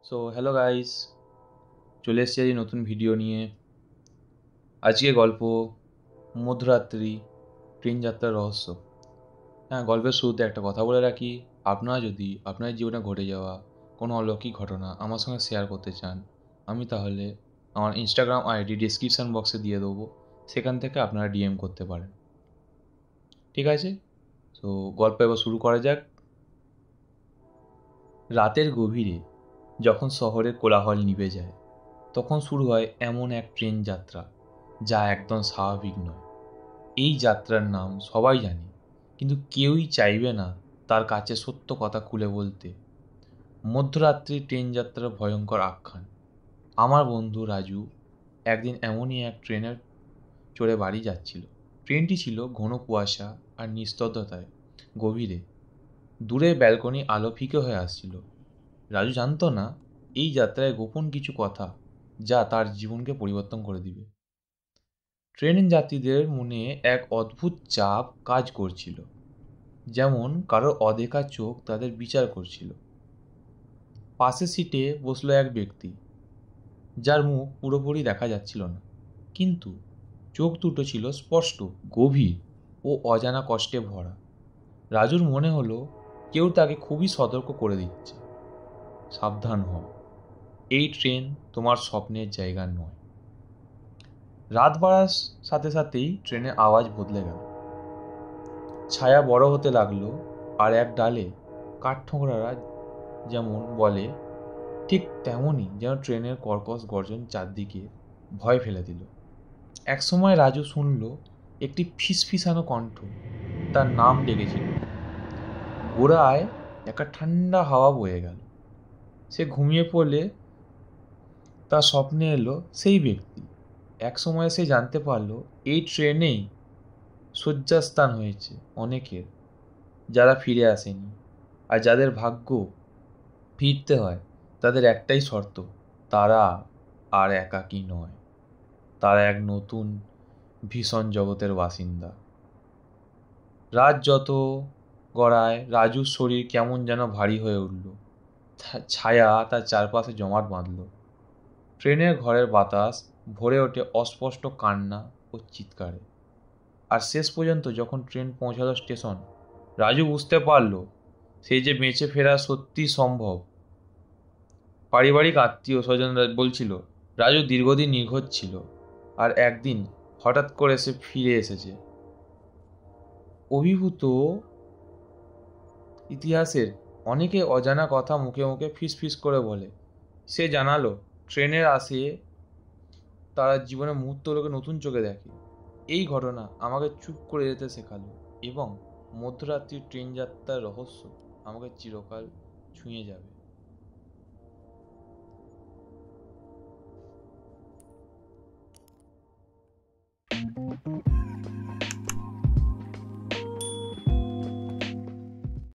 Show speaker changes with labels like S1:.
S1: So hello guys, চলে এসেছি আজ নতুন ভিডিও নিয়ে। আজকে গল্প মধ্যরাত্রি ট্রেন যাত্রার রহস্য। হ্যাঁ, গল্পের শুরুতে একটা কথা বলে রাখি, আপনারা যদি আপনার জীবনে ঘটে যাওয়া কোনো অলৌকিক ঘটনা আমার সঙ্গে শেয়ার করতে চান, আমি তাহলে আমার ইনস্টাগ্রাম আইডি ডিসক্রিপশান বক্সে দিয়ে দেবো, সেখান থেকে আপনারা ডিএম করতে পারেন। ঠিক আছে, তো গল্প এবার শুরু করা যাক। রাতের গভীরে যখন শহরের কোলাহল নিভে যায়, তখন শুরু হয় এমন এক ট্রেন যাত্রা যা একদম স্বাভাবিক নয়। এই যাত্রার নাম সবাই জানে, কিন্তু কেউই চাইবে না তার কাছে সত্য কথা খুলে বলতে। মধ্যরাত্রি ট্রেন যাত্রার ভয়ঙ্কর আখ্যান। আমার বন্ধু রাজু একদিন এমনই এক ট্রেনে চড়ে বাড়ি যাচ্ছিল। ট্রেনটি ছিল ঘন কুয়াশা আর নিস্তব্ধতায় গভীরে। দূরে ব্যালকনি আলো ফিকে হয়ে আসছিল। রাজু জানতো না এই যাত্রায় গোপন কিছু কথা যা তার জীবনকে পরিবর্তন করে দিবে। ট্রেন যাত্রীদের মনে এক অদ্ভুত চাপ কাজ করছিল, যেমন কারো অদেখা চোখ তাদের বিচার করছিল। পাশের সিটে বসলো এক ব্যক্তি যার মুখ পুরোপুরি দেখা যাচ্ছিল না, কিন্তু চোখ দুটো ছিল স্পষ্ট, গভীর ও অজানা কষ্টে ভরা। রাজুর মনে হলো কেউ তাকে খুবই সতর্ক করে দিচ্ছে, সাবধান হও, এই ট্রেন তোমার স্বপ্নের জায়গা নয়। রাত বাড়ার সাথে সাথেই ট্রেনের আওয়াজ বদলে গেল। ছায়া বড় হতে লাগলো, আর এক ডালে কাঠঠোকরারা যেমন বলে ঠিক তেমনই যেন ট্রেনের কর্কশ গর্জন চারদিকে ভয় ফেলে দিল। একসময় রাজু শুনল একটি ফিসফিসানো কণ্ঠ তার নাম ডেকেছিল। গোড়ায় একটা ঠান্ডা হাওয়া বয়ে গেল। সে ঘুমিয়ে পড়লে তার স্বপ্নে এলো সেই ব্যক্তি। এক সময় সে জানতে পারলো এই ট্রেনেই শয্যাস্থান হয়েছে অনেকের, যারা ফিরে আসেনি। আর যাদের ভাগ্য ফিরতে হয়, তাদের একটাই শর্ত, তারা আর একাকী নয়, তারা এক নতুন ভীষণ জগতের বাসিন্দা। রাত যত গড়ায় রাজুর শরীর কেমন যেন ভারী হয়ে উঠল। ছায়া তার চারপাশে জমাট বাঁধল। ট্রেনের ঘরের বাতাস ভরে ওঠে অস্পষ্ট কান্না ও চিৎকারে। আর শেষ পর্যন্ত যখন ট্রেন পৌঁছালো স্টেশন, রাজু বুঝতে পারল সেই যে বেঁচে ফেরা সত্যি সম্ভব। পারিবারিক আত্মীয় স্বজনরা বলছিল রাজু দীর্ঘদিন নিখোঁজ ছিল, আর একদিন হঠাৎ করে সে ফিরে এসেছে। অভিভূত ইতিহাসের অনেকে অজানা কথা মুখে মুখে ফিস ফিস করে বলে। সে জানালো ট্রেনের আসে তারা জীবনের মুহূর্তগুলোকে নতুন চোখে দেখে। এই ঘটনা আমাকে চুপ করে যেতে শেখালো, এবং মধ্যরাত্রির ট্রেন যাত্রার রহস্য আমাকে চিরকাল ছুঁয়ে যাবে।